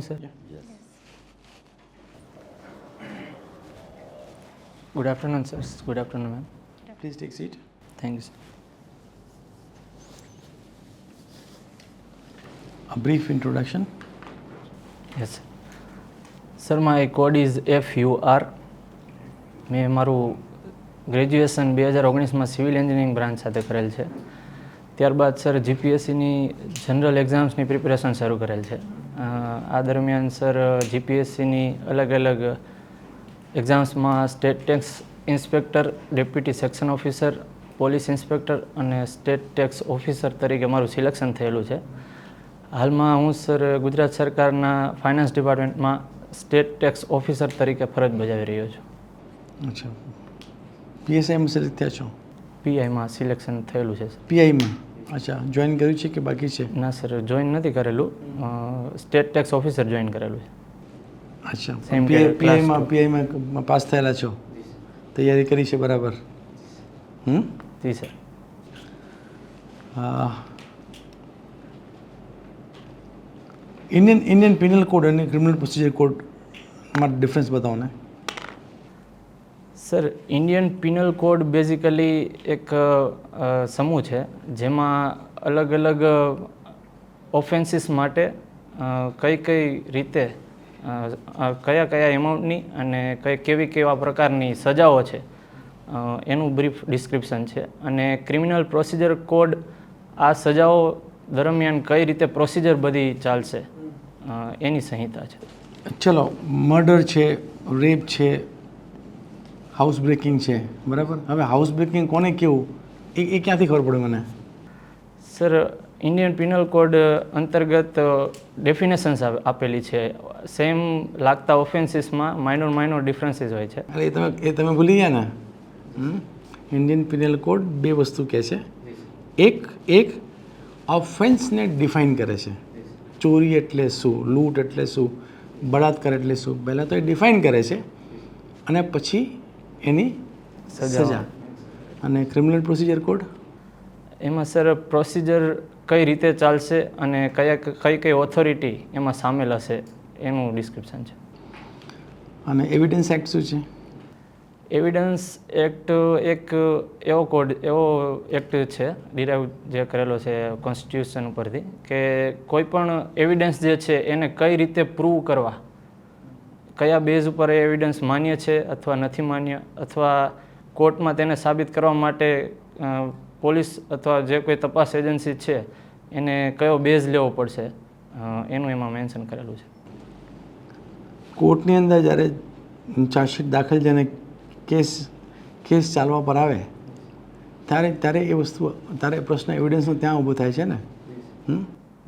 sir? Yes. Good afternoon, sir. Good afternoon, ma'am. Please take seat. Thank you, sir. A brief introduction. Yes, sir. Sir, my code is FUR. મેં મારું graduation 2019માં civil engineering branch સાથે કરેલ છે. ત્યારબાદ sir જીપીએસસીની general એક્ઝામ્સની preparation શરૂ કરેલ છે. આ દરમિયાન સર જીપીએસસીની અલગ અલગ એક્ઝામ્સમાં state tax inspector, deputy section officer, police inspector અને સ્ટેટ ટેક્સ ઓફિસર તરીકે મારું સિલેક્શન થયેલું છે. હાલમાં હું સર ગુજરાત સરકારના ફાઇનાન્સ ડિપાર્ટમેન્ટમાં સ્ટેટ ટેક્સ ઓફિસર તરીકે ફરજ બજાવી રહ્યો છું. અચ્છા, પીએસઆઈમાં સિલેક્ટ થયા છો? પીઆઈમાં સિલેક્શન થયેલું છે સર. પીઆઈમાં? અચ્છા, જોઈન કર્યું છે કે બાકી છે? ના સર, જોઈન નથી કરેલું. સ્ટેટ ટેક્સ ઓફિસર જોઈન કરેલું છે. અચ્છા, Same કે પીઆઈમાં પાસ થયેલા છો? તૈયારી કરી છે બરાબર? જી સર. ઇન્ડિયન પિનલ કોડ અને ક્રિમિનલ પ્રોસિજર કોડમાં ડિફરન્સ બતાવો ને. Sir, Indian penal code basically એક સમૂહ છે જેમાં અલગ અલગ ઓફેન્સીસ માટે કઈ રીતે કયા એમાઉન્ટની અને કેવા પ્રકારની સજાઓ છે એનું બ્રીફ ડિસ્ક્રિપ્શન છે. અને ક્રિમિનલ પ્રોસિજર કોડ આ સજાઓ દરમિયાન કઈ રીતે પ્રોસિજર બધી ચાલશે એની સંહિતા છે. ચલો, મર્ડર છે, રેપ છે, હાઉસ બ્રેકિંગ છે, બરાબર? હવે હાઉસ બ્રેકિંગ કોને કેવું એ ક્યાંથી ખબર પડે મને? સર, ઇન્ડિયન પિનલ કોડ અંતર્ગત ડેફિનેશન્સ આપેલી છે. સેમ લાગતા ઓફેન્સીસમાં માઇનોર ડિફરન્સીસ હોય છે. અરે એ તમે ભૂલી ગયા ને. ઇન્ડિયન પિનલ કોડ બે વસ્તુ કહે છે. એક ઓફેન્સને ડિફાઇન કરે છે. ચોરી એટલે શું, લૂંટ એટલે શું, બળાત્કાર એટલે શું, પહેલાં તો એ ડિફાઇન કરે છે અને પછી એની સજા. અને ક્રિમિનલ પ્રોસિજર કોડ? એમાં સર પ્રોસિજર કઈ રીતે ચાલશે અને કઈ ઓથોરિટી એમાં સામેલ હશે એનું ડિસ્ક્રિપ્શન છે. અને એવિડન્સ એક્ટ શું છે? એવિડન્સ એક્ટ એક એવો એક્ટ છે ડિરાઇવ જે કરેલો છે કોન્સ્ટિટ્યુશન ઉપરથી, કે કોઈ પણ એવિડન્સ જે છે એને કઈ રીતે પ્રૂવ કરવા, કયા બેઝ ઉપર એ એવિડન્સ માન્ય છે અથવા નથી માન્ય, અથવા કોર્ટમાં તેને સાબિત કરવા માટે પોલીસ અથવા જે કોઈ તપાસ એજન્સી છે એને કયો બેઝ લેવો પડશે એનું એમાં મેન્શન કરેલું છે. કોર્ટની અંદર જ્યારે ચાર્જશીટ દાખલ છે અને કેસ ચાલવા પર આવે ત્યારે એ વસ્તુ પ્રશ્ન એવિડન્સનો ત્યાં ઊભો થાય છે ને?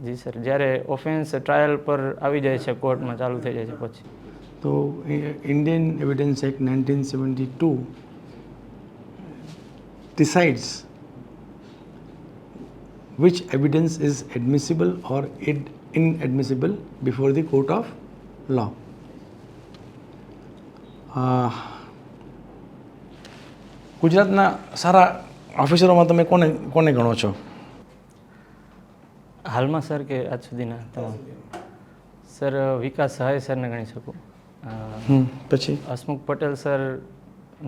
જી સર, જ્યારે ઓફેન્સ ટ્રાયલ પર આવી જાય છે, કોર્ટમાં ચાલુ થઈ જાય છે પછી. તો Indian evidence act 1972 decides which evidence is admissible or inadmissible before the court of law. ગુજરાતના સારા ઓફિસરોમાં તમે કોને ગણો છો? હાલમાં સર કે આજ સુધીના તમામ? સર, વિકાસ સહાય સરને ગણી શકું. પછી હસમુખ પટેલ સર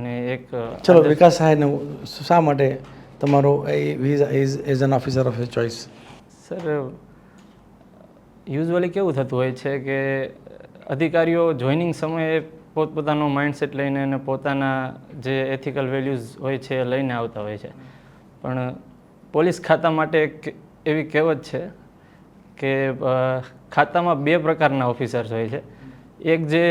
ને એક. ચલો, વિકાસ સહાયને શા માટે તમારો as an officer of choice? Sir, usually કેવું થતું હોય છે કે અધિકારીઓ જોઈનિંગ સમયે પોતપોતાનો માઇન્ડસેટ લઈને અને પોતાના જે એથિકલ વેલ્યુઝ હોય છે એ લઈને આવતા હોય છે. પણ પોલીસ ખાતા માટે એક એવી કહેવત છે કે ખાતામાં બે પ્રકારના ઓફિસર્સ હોય છે. એક જે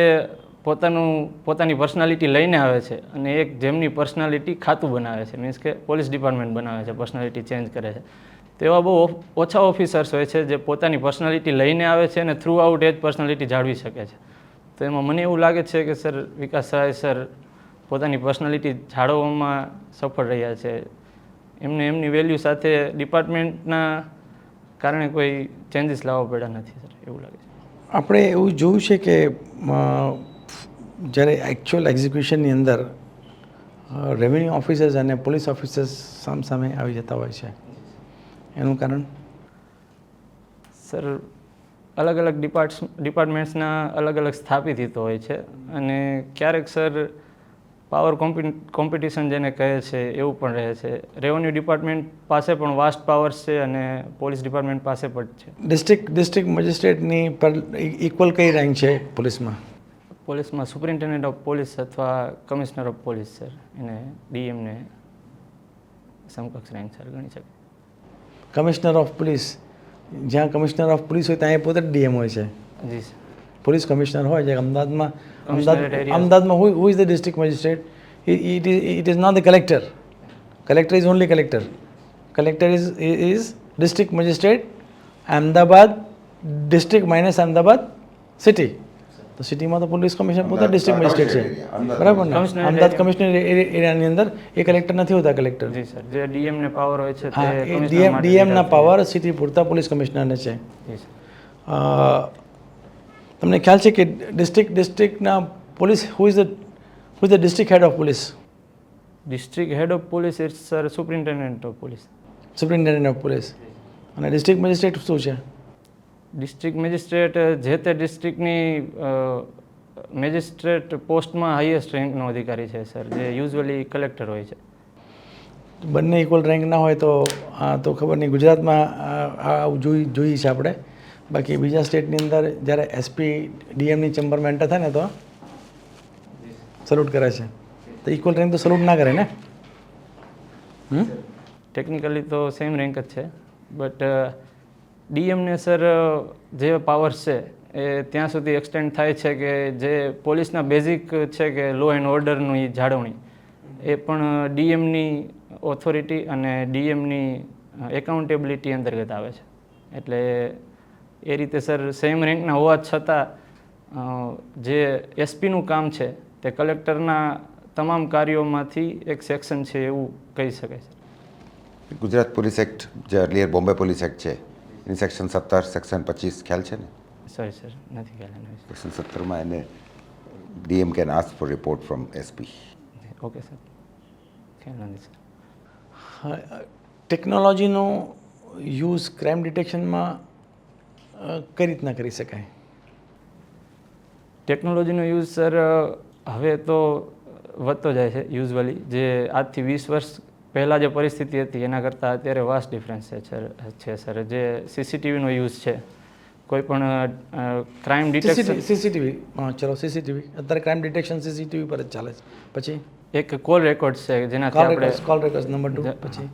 પોતાની પર્સનાલિટી લઈને આવે છે અને એક જેમની પર્સનાલિટી ખાતું બનાવે છે, મીન્સ કે પોલીસ ડિપાર્ટમેન્ટ બનાવે છે, પર્સનાલિટી ચેન્જ કરે છે. તેવા બહુ ઓછા ઓફિસર્સ હોય છે જે પોતાની પર્સનાલિટી લઈને આવે છે અને થ્રુ આઉટ એ જ પર્સનાલિટી જાળવી શકે છે. તો એમાં મને એવું લાગે છે કે સર વિકાસ સહાય સર પોતાની પર્સનાલિટી જાળવવામાં સફળ રહ્યા છે. એમની વેલ્યુ સાથે ડિપાર્ટમેન્ટના કારણે કોઈ ચેન્જીસ લાવવા પડ્યા નથી સર, એવું લાગે છે. આપણે એવું જોયું છે કે જ્યારે એકચ્યુઅલ એક્ઝિક્યુશનની અંદર રેવન્યુ ઓફિસર્સ અને પોલીસ ઓફિસર્સ સામે આવી જતા હોય છે, એનું કારણ? સર, અલગ અલગ ડિપાર્ટમેન્ટ્સના અલગ અલગ સ્થાપિત હિતો હોય છે અને ક્યારેક સર પાવર કોમ્પિટિશન જેને કહે છે એવું પણ રહે છે. રેવન્યુ ડિપાર્ટમેન્ટ પાસે પણ વાસ્ટ પાવર્સ છે અને પોલીસ ડિપાર્ટમેન્ટ પાસે પણ છે. ડિસ્ટ્રિક્ટ મેજિસ્ટ્રેટની પર ઇક્વલ કઈ રેન્ક છે પોલીસમાં? પોલીસમાં સુપરિન્ટેન્ડન્ટ ઓફ પોલીસ અથવા કમિશનર ઓફ પોલીસ સર, એને ડીએમને સમકક્ષ રેન્ક સર ગણી શકે. કમિશનર ઓફ પોલીસ, જ્યાં કમિશનર ઓફ પોલીસ હોય ત્યાં એ પોતે ડીએમ હોય છે. જી સર. પોલીસ કમિશનર હોય છે. અમદાવાદમાં who is the district magistrate? It is not the collector. Collector is only collector. Collector is district magistrate Ahmedabad district minus Ahmedabad city. તો સિટીમાં તો પોલીસ કમિશનર પોતે ડિસ્ટ્રિક્ટ મેજિસ્ટ્રેટ છે, બરાબર ને? અમદાવાદ કમિશનર એરિયાની અંદર એ કલેક્ટર નથી હોતા. કલેક્ટર, જી સર, જે ડીએમને પાવર હોય છે તે ડીએમના પાવર સિટી પૂરતા પોલીસ કમિશનરને છે. જી સર. તમને ખ્યાલ છે કે ડિસ્ટ્રિક્ટના police who is the district head of police? District head of police is sir superintendent of police. Superintendent of police. અને ડિસ્ટ્રિક્ટ મેજિસ્ટ્રેટ શું છે? ડિસ્ટ્રિક્ટ મેજિસ્ટ્રેટ જે તે ડિસ્ટ્રિક્ટની મેજિસ્ટ્રેટ પોસ્ટમાં હાઈએસ્ટ રેન્કનો અધિકારી છે સર, જે યુઝ્યુઅલી કલેક્ટર હોય છે. બંને ઇક્વલ રેન્ક ના હોય તો તો ખબર નહીં. ગુજરાતમાં આવું જોઈએ છે આપણે. બાકી બીજા સ્ટેટની અંદર જ્યારે એસપી ડીએમની ચેમ્બરમાં એન્ટર થાય ને તો સલ્યુટ કરે છે. તો ઇક્વલ રેન્ક તો સલ્યુટ ના કરે ને? ટેકનિકલી તો સેમ રેન્ક જ છે, બટ ડીએમને સર જે પાવર્સ છે એ ત્યાં સુધી એક્સટેન્ડ થાય છે કે જે પોલીસના બેઝિક છે કે લો એન્ડ ઓર્ડરની જાળવણી, એ પણ ડીએમની ઓથોરિટી અને ડીએમની એકાઉન્ટેબિલિટી અંતર્ગત આવે છે. એટલે એ રીતે સર સેમ રેન્કના હોવા છતાં જે એસપીનું કામ છે તે કલેક્ટરના તમામ કાર્યોમાંથી એક સેક્શન છે એવું કહી શકાય છે. ગુજરાત પોલીસ એક્ટ, જે અર્લિયર બોમ્બે પોલીસ એક્ટ છે, એની સેક્શન 17, સેક્શન 25 ખ્યાલ છે ને? સોરી સર, નથી ખ્યાલ. સેક્શન 17માં એને DM can ask for report from SP. Okay sir, ખ્યાલ નથી સર. ટેકનોલોજીનો યુઝ ક્રાઇમ ડિટેક્શનમાં કઈ રીતના કરી શકાય? ટેકનોલોજીનો યુઝ સર હવે તો વધતો જાય છે યુઝવલી. જે આજથી 20 વર્ષ પહેલાં જે પરિસ્થિતિ હતી એના કરતાં અત્યારે વાસ્ટ ડિફરન્સ છે સર. જે સીસીટીવીનો યુઝ છે, કોઈ પણ ક્રાઇમ ડિટેક્શન. સીસીટીવી, હા ચલો સીસીટીવી. અત્યારે ક્રાઇમ ડિટેક્શન સીસીટીવી પર જ ચાલે છે. પછી એક કોલ રેકોર્ડ છે જેનાથી આપણે કોલ રેકોર્ડ નંબર 2. પછી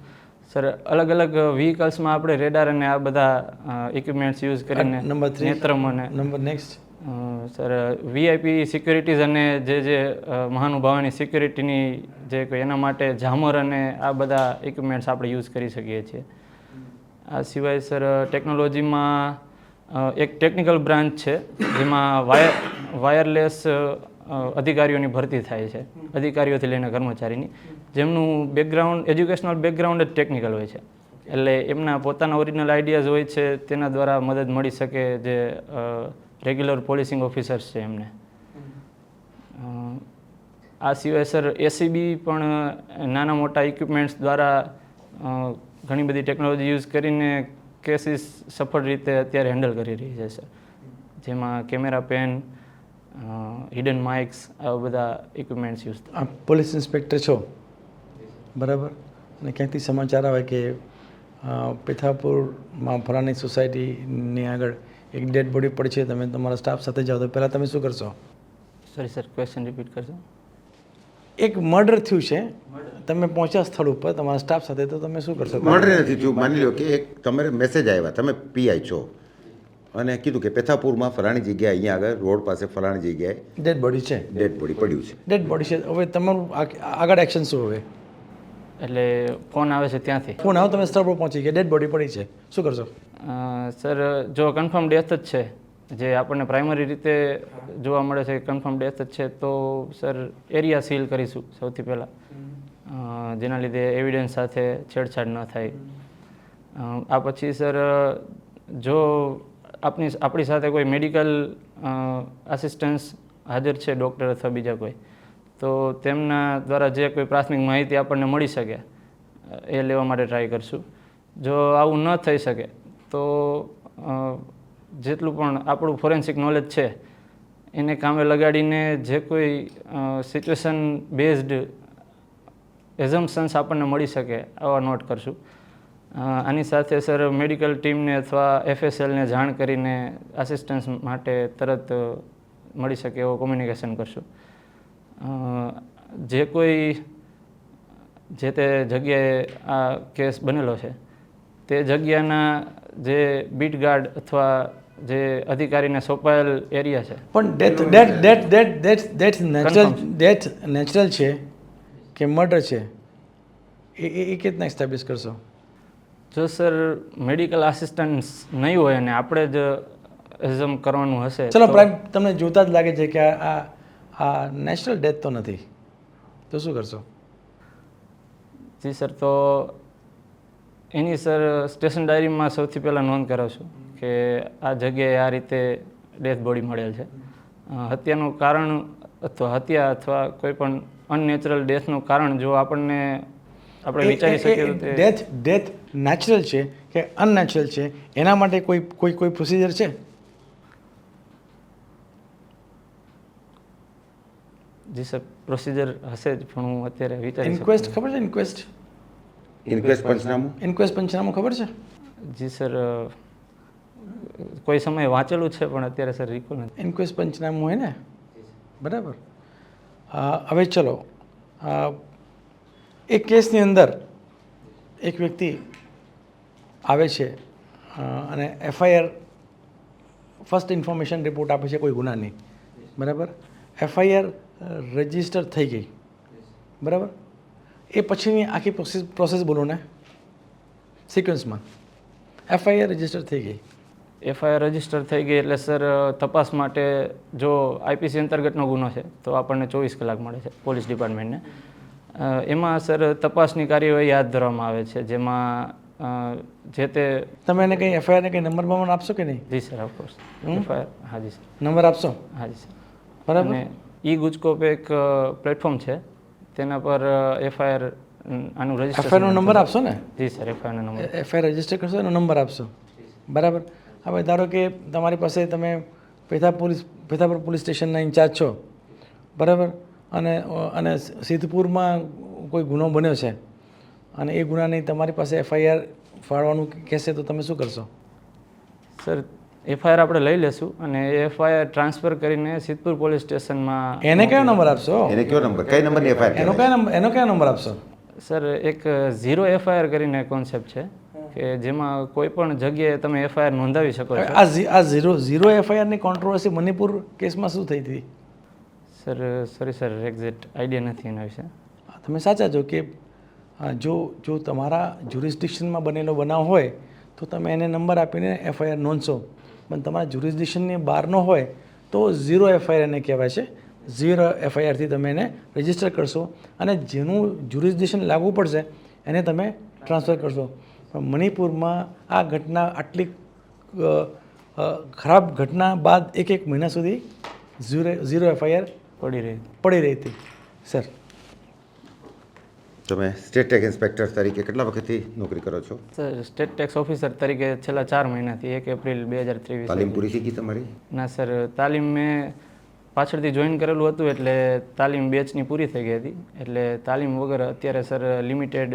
સર અલગ અલગ વ્હીકલ્સમાં આપણે રેડાર અને આ બધા ઇક્વિપમેન્ટ્સ યુઝ કરીને નંબર 3 નેત્રમ અને number next sir VIP securities અને જે મહાનુભાવોની સિક્યુરિટીની જે કોઈ એના માટે ઝામર અને આ બધા ઇક્વિપમેન્ટ્સ આપણે યુઝ કરી શકીએ છીએ. આ સિવાય સર ટેકનોલોજીમાં એક ટેકનિકલ બ્રાન્ચ છે જેમાં વાયરલેસ અધિકારીઓની ભરતી થાય છે, અધિકારીઓથી લઈને કર્મચારીની, જેમનું બેકગ્રાઉન્ડ, એજ્યુકેશનલ બેકગ્રાઉન્ડ જ ટેકનિકલ હોય છે. એટલે એમના પોતાના ઓરિજિનલ આઈડિયાઝ હોય છે, તેના દ્વારા મદદ મળી શકે જે રેગ્યુલર પોલીસિંગ ઓફિસર્સ છે એમને. આ સિવાય સર એસીબી પણ નાના મોટા ઇક્વિપમેન્ટ્સ દ્વારા ઘણી બધી ટેકનોલોજી યુઝ કરીને કેસીસ સફળ રીતે અત્યારે હેન્ડલ કરી રહી છે સર, જેમાં કેમેરા પેન, હિડન માઇક્સ, આવા બધા ઇક્વિપમેન્ટ્સ યુઝ. આપ પોલીસ ઇન્સ્પેક્ટર છો, બરાબર? અને ક્યાંકથી સમાચાર આવે કે પેથાપુરમાં ફલાણી સોસાયટીની આગળ એક ડેડ બોડી પડી છે, તમે તમારા સ્ટાફ સાથે જાઓ તો પહેલાં તમે શું કરશો? સોરી સર, ક્વેશ્ચન રિપીટ કરશો? એક મર્ડર થયું છે, તમે પહોંચ્યા સ્થળ ઉપર તમારા સ્ટાફ સાથે, તો તમે શું કરશો? મર્ડર નથી થયું. માની લો કે એક તમારે મેસેજ આવ્યા, તમે પીઆઈ છો અને કીધું કે પેથાપુરમાં ફલાણી જગ્યાએ, અહીંયા આગળ રોડ પાસે ફલાણી જગ્યાએ ડેડ બોડી છે, ડેડ બોડી પડ્યું છે. ડેડ બોડી છે. હવે તમારું આગળ એક્શન શું? હવે એટલે ફોન આવે છે ત્યાંથી ફોન આવો, તમે સ્થળ પર પહોંચી ગયા, ડેડ બોડી પડી છે, શું કરશો? સર જો કન્ફર્મ ડેથ જ છે, જે આપણને પ્રાઇમરી રીતે જોવા મળે છે કન્ફર્મ ડેથ જ છે, તો સર એરિયા સીલ કરીશું સૌથી પહેલાં, જેના લીધે એવિડન્સ સાથે છેડછાડ ન થાય. આ પછી સર જો આપણી સાથે કોઈ મેડિકલ આસિસ્ટન્સ હાજર છે, ડૉક્ટર અથવા બીજા કોઈ, તો તેમના દ્વારા જે કોઈ પ્રાથમિક માહિતી આપણને મળી શકે એ લેવા માટે ટ્રાય કરશું. જો આવું ન થઈ શકે તો જેટલું પણ આપણું ફોરેન્સિક નોલેજ છે એને કામે લગાડીને જે કોઈ સિચ્યુએશન બેઝડ એઝમ્પશન્સ આપણને મળી શકે આવા નોટ કરશું. આની સાથે સર મેડિકલ ટીમને અથવા FSLને જાણ કરીને આસિસ્ટન્સ માટે તરત મળી શકે એવો કોમ્યુનિકેશન કરશું. જે કોઈ જે તે જગ્યાએ આ કેસ બનેલો છે તે જગ્યાના જે બીટ ગાર્ડ અથવા જે અધિકારીને સોંપાયેલ એરિયા છે. પણ ડેથ નેચરલ છે કે મર્ડર છે એ કેવી રીતના એસ્ટાબ્લિશ કરશો? જો સર મેડિકલ આસિસ્ટન્સ નહીં હોય અને આપણે જ એઝમ કરવાનું હશે ચલો પ્રાઇમ, તમને જોતા જ લાગે છે કે આ નેચરલ ડેથ તો નથી, તો શું કરશો? જી સર, તો એની સર સ્ટેશન ડાયરીમાં સૌથી પહેલાં નોંધ કરાવશું કે આ જગ્યાએ આ રીતે ડેથ બોડી મળેલ છે. હત્યાનું કારણ હત્યા અથવા કોઈ પણ અનનેચરલ ડેથનું કારણ જો આપણે વિચારી શકીએ તો તે ડેથ નેચરલ છે કે અનનેચરલ છે એના માટે કોઈ પ્રોસિજર છે? જી સર, પ્રોસિજર હશે જ, પણ હું અત્યારે વિચારી ઇન્ક્વેસ્ટ ખબર છે? ઇન્ક્વેસ્ટ પંચનામું ખબર છે? જી સર, કોઈ સમય વાંચેલું છે પણ અત્યારે સર રિકોલ નથી. ઇન્ક્વેસ્ટ પંચનામું હોય ને, બરાબર. હવે ચલો, એક કેસની અંદર એક વ્યક્તિ આવે છે અને FIR ફર્સ્ટ ઇન્ફોર્મેશન રિપોર્ટ આપે છે કોઈ ગુનાની, બરાબર. FIR રજિસ્ટર થઈ ગઈ, બરાબર. એ પછીની આખી પ્રોસેસ બોલો ને સિક્વન્સમાં. FIR રજિસ્ટર થઈ ગઈ. FIR રજિસ્ટર થઈ ગઈ એટલે સર તપાસ માટે જો IPC અંતર્ગતનો ગુનો છે તો આપણને 24 કલાક મળે છે પોલીસ ડિપાર્ટમેન્ટને. એમાં સર તપાસની કાર્યવાહી હાથ ધરવામાં આવે છે, જેમાં જે તે તમે એને કંઈ FIR ને કંઈ નંબર બમર આપશો કે નહીં? જી સર, ઓફકોર્સ. FIR, હા જી સર. નંબર આપશો? હા જી સર. બરાબર. અને ગુજકોપ એક પ્લેટફોર્મ છે, તેના પર FIR આનું રજિસ્ટર. FIR નો નંબર આપશો ને? જી સર, FIR નો નંબર. FIR રજિસ્ટર કરશો એનો નંબર આપશો, બરાબર. હવે ધારો કે તમારી પાસે તમે પેથાપુર પોલીસ સ્ટેશનના ઇન્ચાર્જ છો, બરાબર, અને સિદ્ધપુરમાં કોઈ ગુનો બન્યો છે અને એ ગુનાની તમારી પાસે FIR ફાળવાનું કહેશે તો તમે શું કરશો? સર, FIR આપણે લઈ લેશું અને એ FIR ટ્રાન્સફર કરીને સિદ્ધપુર પોલીસ સ્ટેશનમાં. એને કયો નંબર આપશો? એને કયો નંબર, કઈ નંબરની FIR? એનો કયો નંબર આપશો? સર, એક 0 FIR કરીને કોન્સેપ્ટ છે કે જેમાં કોઈ પણ જગ્યાએ તમે FIR નોંધાવી શકો છો. આ ઝીરો FIR ની કોન્ટ્રોવર્સી મણિપુર કેસમાં શું થઈ હતી? Sir, sorry sir, exact idea નથી એના વિશે. તમે સાચા છો કે જો તમારા જ્યુરિસ્ડિક્શનમાં બનેલો બનાવ હોય તો તમે એને નંબર આપીને FIR નોંધશો, પણ તમારા જ્યુરિસ્ડિક્શનની બહારનો હોય તો 0 FIR એને કહેવાય છે. 0 FIRથી તમે એને રજિસ્ટર કરશો અને જેનું જ્યુરિસ્ડિક્શન લાગુ પડશે એને તમે ટ્રાન્સફર કરશો. પણ મણિપુરમાં આ ઘટના આટલી ખરાબ ઘટના બાદ એક મહિના સુધી 0 FIR પડી રહી હતી. સર, તમે સ્ટેટ ટેક્સ ઇન્સ્પેક્ટર તરીકે કેટલા વખતથી નોકરી કરો છો? સર, સ્ટેટ ટેક્સ ઓફિસર તરીકે છેલ્લા 4 મહિનાથી 1 એપ્રિલ 2023. તાલીમ પૂરી થઈ ગઈ તમારી? ના સર, તાલીમ મેં પાછળથી જોઈન કરેલું હતું એટલે તાલીમ બેચની પૂરી થઈ ગઈ હતી, એટલે તાલીમ વગર અત્યારે સર લિમિટેડ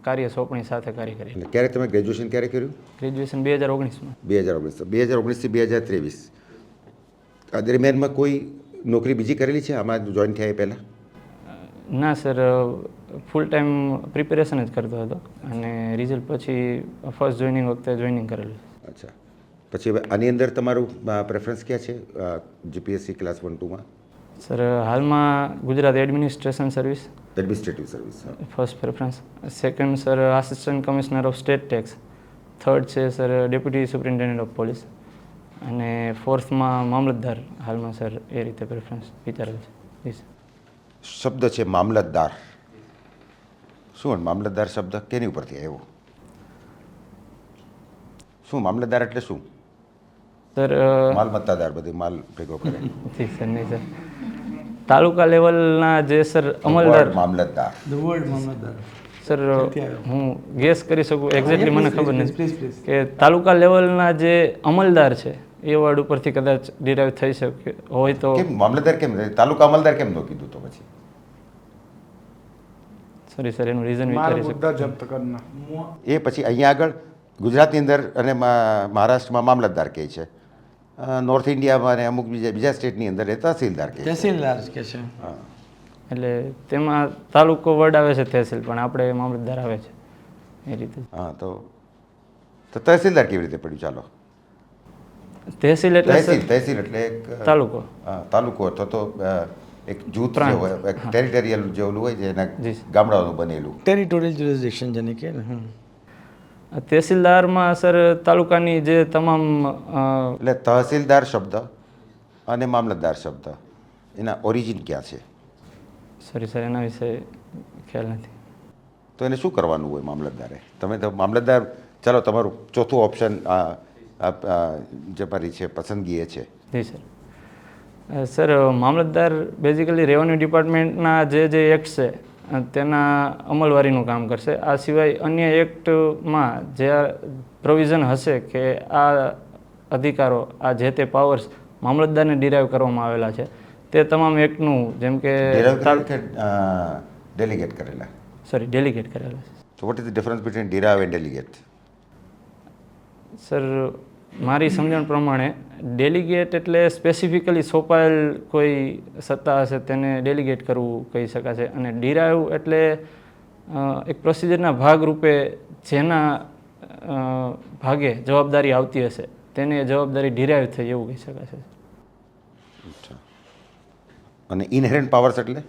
કાર્ય સોંપણી સાથે કાર્ય કરી. ક્યારે તમે ગ્રેજ્યુએશન ક્યારે કર્યું? ગ્રેજ્યુએશન 2019માં. 2019થી 2023. આ દરમિયાનમાં કોઈ નોકરી બીજી કરેલી છે આમાં જોઈન થયા એ પહેલાં? ના સર, ફૂલ ટાઈમ પ્રિપેરેશન જ કરતો હતો અને રિઝલ્ટ પછી ફર્સ્ટ જોઈનિંગ વખતે જોઈનિંગ કરેલું. અચ્છા, પછી હવે આની અંદર તમારું પ્રેફરન્સ ક્યાં છે GPSC ક્લાસ 1 2માં? સર, હાલમાં Gujarat administration service, administrative service first preference. Second sir assistant commissioner of state tax. Third છે sir deputy superintendent of police. અને ફોર્થમાં મામલતદાર હાલમાં સર એ રીતે પ્રેફરન્સ વિચારેલ છે. જી સર. શબ્દ છે મામલતદાર. શું મામલતદાર શબ્દ કેની ઉપરથી આવ્યો? શું મામલતદાર એટલે શું? સર, માલ મત્તાદાર, બધી માલ ભેગો કરે. જી સર, નહીં સર, તાલુકા લેવલના જે સર અમલદાર. Mamlatdar. The word mamlatdar. Sir ક્યાંથી આવ્યો? હું ગેસ કરી શકું એક્ઝેક્ટલી મને ખબર નથી પ્લીઝ કે તાલુકા લેવલના જે અમલદાર છે એ વર્ડ ઉપરથી કદાચ ડિરાઈવ થઈ શકે હોય તો કેમ મામલતદાર કેમ તાલુકા અમલદાર કેમ ન કીધું તો પછી? સોરી સર એનું રીઝન મારા વિચારી મુદ્દા શકું જપ્ત કરના એ પછી અહીંયા આગળ ગુજરાતની અંદર અને મહારાષ્ટ્રમાં મામલતદાર કહે છે, નોર્થ ઇન્ડિયામાં અને અમુક બીજા સ્ટેટની અંદર એ તહસીલદાર કહે છે. તહેસીલદાર કે છે. એટલે તેમાં તાલુકો વર્ડ આવે છે તહેસીલ, પણ આપણે મામલતદાર આવે છે એ રીતે. હા, તો તહેસીલદાર કેવી રીતે પડ્યું? ચાલો, તહેસીલ એટલે તહેસીલ સર તહેસીલ એટલે એક તાલુકો. તાલુકો અથવા તો એક જૂથ જે પ્રાંત. હોય, એક ટેરિટોરિયલ જે ઓલું હોય છે એના જી. ગામડાઓનું બનેલું. ટેરિટોરિયલ જ્યુરિસડિક્શન જેને કહે ને. તહેસીલદારમાં સર તાલુકાની જે તમામ એટલે તહસીલદાર શબ્દ અને મામલતદાર શબ્દ એના ઓરિજિન ક્યાં છે? સોરી સર એના વિશે ખ્યાલ નથી. તો એને શું કરવાનું હોય મામલતદારે? તમે તો મામલતદાર, ચાલો તમારું ચોથું ઓપ્શન જે મારી છે પસંદગી એ છે. જી સર. સર મામલતદાર બેઝિકલી રેવન્યુ ડિપાર્ટમેન્ટના જે એક્ટ છે તેના અમલવારીનું કામ કરશે. આ સિવાય અન્ય એક્ટમાં જે પ્રોવિઝન હશે કે આ અધિકારો, આ જે તે પાવર્સ મામલતદારને ડિરાઈવ કરવામાં આવેલા છે તે તમામ એક્ટનું, જેમ કે ડેલિગેટ કરેલા. સોરી ડેલિગેટ કરેલા છે. So what is the difference between derive and delegate? Sir મારી સમજણ પ્રમાણે ડેલિગેટ એટલે સ્પેસિફિકલી સોંપાયેલ કોઈ સત્તા હશે તેને ડેલિગેટ કરવું કહી શકાશે, અને ડિરાઈવ એટલે એક પ્રોસિજરના ભાગરૂપે જેના ભાગે જવાબદારી આવતી હશે તેને જવાબદારી ડિરાઈવ થઈ એવું કહી શકાશે. અચ્છા. અને ઇનહેરન્ટ પાવર્સ એટલે?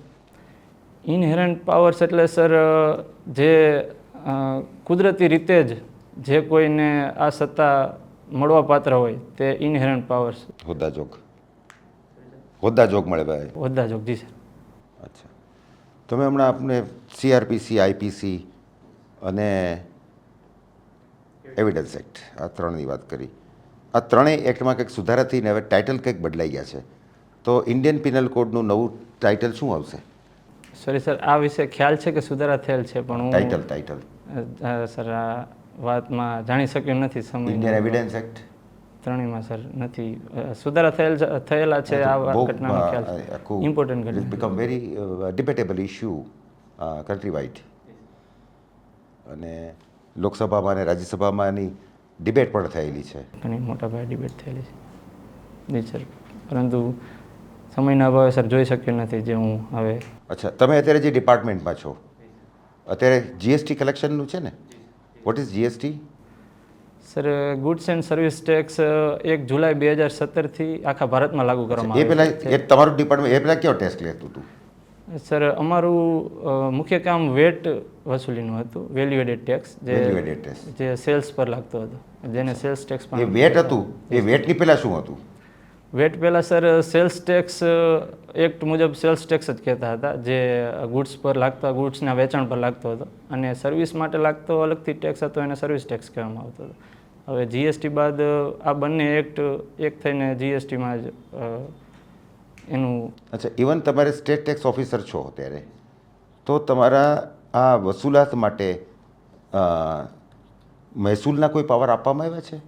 ઇનહેરન્ટ પાવર્સ એટલે સર જે કુદરતી રીતે જ જે કોઈને આ સત્તા મળવા પાત્ર હોય તે ઇનહેરન્ટ પાવર્સ. હોદ્દા જોગ મળે ભાઈ. હોદ્દા જોગ. જી સર. અચ્છા. તમે હમણાં આપણે CRPC, IPC અને એવિડન્સ એક્ટ આ ત્રણની વાત કરી. આ ત્રણેય એક્ટમાં કંઈક સુધારા થઈને હવે ટાઇટલ કંઈક બદલાઈ ગયા છે. તો ઇન્ડિયન પિનલ કોડનું નવું ટાઇટલ શું આવશે? સોરી સર આ વિશે ખ્યાલ છે કે સુધારા થયેલ છે, પણ ટાઇટલ સર આ વાતમાં જાણી શક્યો નથી. ઇન્ડિયન એવિડન્સ એક્ટ ત્રણેયમાં સર નથી સુધારા થયેલા છે. આ ઘટનાનો ખ્યાલ છે. ઇમ્પોર્ટન્ટ ઘટના. Become very debatable issue country wide, અને લોકસભામાં અને રાજ્યસભામાં એની ડિબેટ પણ થયેલી છે. ઘણી મોટા પાયે ડિબેટ થયેલી છે. જી સર, પરંતુ સમયના અભાવે સર જોઈ શક્યો નથી જે હું હવે. અચ્છા, તમે અત્યારે જે ડિપાર્ટમેન્ટમાં છો અત્યારે GST કલેક્શનનું છે ને? What is GST? Sir goods and service tax 1 જુલાઈ 2017થી આખા ભારતમાં લાગુ કરવામાં એ આવ્યો પહેલાં છે. એ તમારું ડિપાર્ટમેન્ટ એ પહેલાં કયો ટેક્સ લેતું હતું? સર અમારું મુખ્ય કામ વેટ વસૂલીનું હતું, value added tax, Value added tax. જે સેલ્સ પર લાગતો હતો, જેને સેલ્સ ટેક્સ એ પણ. વેટ હતું, એ વેટની પહેલાં શું હતું? વેટ પહેલાં સર સેલ્સ ટેક્સ એક્ટ મુજબ સેલ્સ ટેક્સ જ કહેતા હતા, જે ગુડ્સ પર લાગતા, ગુડ્સના વેચાણ પર લાગતો હતો, અને સર્વિસ માટે લાગતો અલગથી ટેક્સ હતો એને સર્વિસ ટેક્સ કહેવામાં આવતો હતો. હવે GST બાદ આ બંને એક્ટ એક થઈને GSTમાં જ એનું. અચ્છા, ઇવન તમારે સ્ટેટ ટેક્સ ઓફિસર છો ત્યારે, તો તમારા આ વસૂલાત માટે મહેસૂલના કોઈ પાવર આપવામાં આવ્યા છે?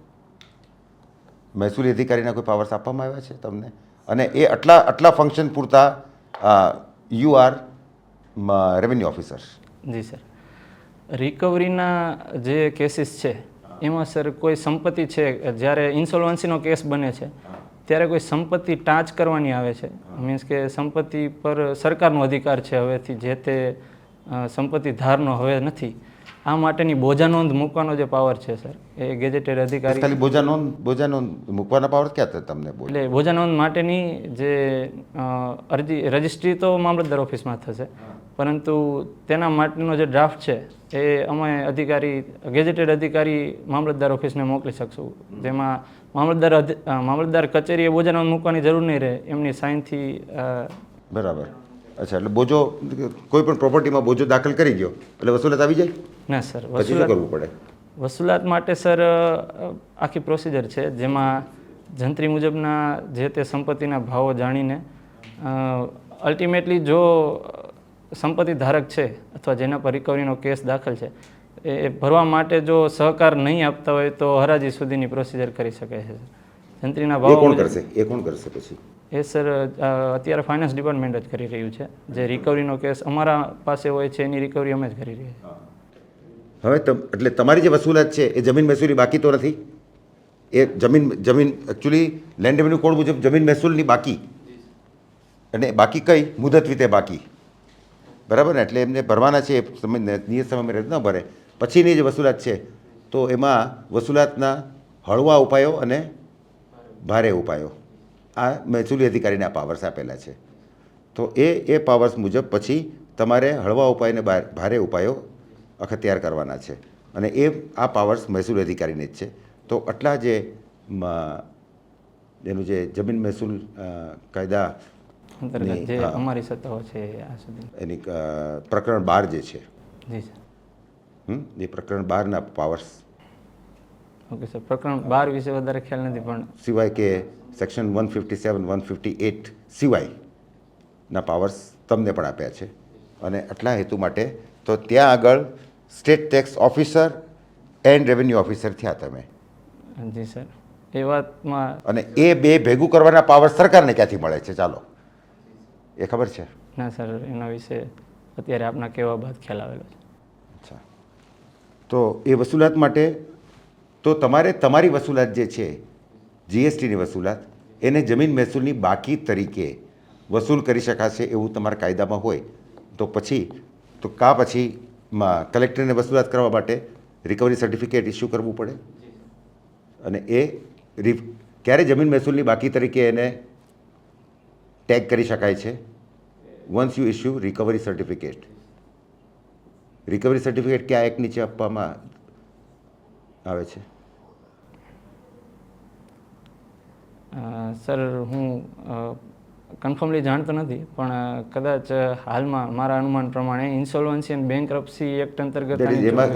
મહેસૂલી અધિકારીના કોઈ પાવર્સ આપવામાં આવ્યા છે તમને? અને એ આટલા ફંક્શન પૂરતા યુ આર રેવન્યુ ઓફિસર? જી સર. રિકવરીના જે કેસીસ છે એમાં સર કોઈ સંપત્તિ છે, જ્યારે ઇન્સોલ્વન્સીનો કેસ બને છે ત્યારે કોઈ સંપત્તિ ટાંચ કરવાની આવે છે, મીન્સ કે સંપત્તિ પર સરકારનો અધિકાર છે હવેથી, જે તે સંપત્તિ ધારનો હવે નથી. આ માટેની બોજા નોંધ મૂકવાનો જે પાવર છે સર એ ગેજેટેડ અધિકારી. ખાલી બોજા નોંધ મૂકવાના પાવર ક્યાં તમને બોલે? એટલે બોજા નોંધ માટેની જે અરજી રજિસ્ટ્રી તો મામલતદાર ઓફિસમાં થશે, પરંતુ તેના માટેનો જે ડ્રાફ્ટ છે એ અમે અધિકારી, ગેજેટેડ અધિકારી મામલતદાર ઓફિસને મોકલી શકશું, જેમાં મામલતદાર કચેરીએ બોજા નોંધ મૂકવાની જરૂર નહીં રહે, એમની સાઇનથી. બરાબર. અચ્છા, એટલે બોજો કોઈ પણ પ્રોપર્ટીમાં બોજો દાખલ કરી ગયો એટલે વસૂલાત આવી જાય? ના સર, પછી શું કરવું પડે? વસૂલાત માટે સર આખી પ્રોસિજર છે, જેમાં જંત્રી મુજબના જે તે સંપત્તિના ભાવો જાણીને અલ્ટિમેટલી જો સંપત્તિ ધારક છે અથવા જેના પર રિકવરીનો કેસ દાખલ છે એ ભરવા માટે જો સહકાર નહીં આપતા હોય તો હરાજી સુધીની પ્રોસિજર કરી શકે છે. જંત્રીના એ ભાવ કોણ મુજબ- કરશે એ કોણ કરશે પછી? એ સર અત્યારે ફાઇનાન્સ ડિપાર્ટમેન્ટ જ કરી રહ્યું છે. જે રિકવરીનો કેસ અમારા પાસે હોય છે એની રિકવરી અમે જ કરી રહ્યા છીએ. હવે એટલે તમારી જે વસૂલાત છે એ જમીન મહેસૂલી બાકી તો નથી? એ જમીન એકચ્યુઅલી લેન્ડ રેવન્યુ કોડ મુજબ જમીન મહેસૂલની બાકી, અને બાકી કઈ મુદત રીતે બાકી, બરાબર ને? એટલે એમને ભરવાના છે, એ નિયત સમયમાં ન ભરે પછીની જે વસૂલાત છે તો એમાં વસૂલાતના હળવા ઉપાયો અને ભારે ઉપાયો, આ મહેસૂલી અધિકારીને આ પાવર્સ આપેલા છે. તો એ પાવર્સ મુજબ પછી તમારે હળવા ઉપાય અને ભારે ઉપાયો અખત્યાર કરવાના છે, અને આ પાવર્સ મહેસૂલ અધિકારીને જ છે. તો આટલા એનું જે જમીન મહેસૂલ કાયદા અંતર્ગત જે અમારી સત્તાઓ છે આ સુધી. એની પ્રકરણ 12 જે છે, જી સર. એ પ્રકરણ 12ના પાવર્સ ઓકે સર. પ્રકરણ 12 વિશે વધારે ખ્યાલ નથી, પણ સિવાય કે સેક્શન 157 158 સિવાયના પાવર્સ તમને પણ આપ્યા છે. અને આટલા હેતુ માટે તો ત્યાં આગળ state tax officer and revenue officer થયા તમે, જી સર. એ વાતમાં અને એ બે ભેગું કરવાના પાવર સરકારને ક્યાંથી મળે છે? ચાલો એ ખબર છે? ના સર, એના વિશે અત્યારે આપના કહેવા બાદ ખ્યાલ આવેલો છે. અચ્છા, તો એ વસૂલાત માટે તો તમારે તમારી વસૂલાત જે છે જીએસટીની વસૂલાત એને જમીન મહેસૂલની બાકી તરીકે વસૂલ કરી શકાશે એવું તમારા કાયદામાં હોય તો પછી કલેક્ટરને વસૂલાત કરવા માટે રિકવરી સર્ટિફિકેટ ઇસ્યુ કરવું પડે. અને એ ક્યારે જમીન મહેસૂલની બાકી તરીકે એને ટેગ કરી શકાય છે? Once you issue recovery certificate. Recovery certificate કયા એક્ટ નીચે આપવામાં આવે છે? સર, હું કન્ફર્મલી જાણતો નથી, પણ કદાચ હાલમાં મારા અનુમાન પ્રમાણે ઇન્સોલ્વન્સી એન્ડ બેંકરપ્સી એક્ટ અંતર્ગત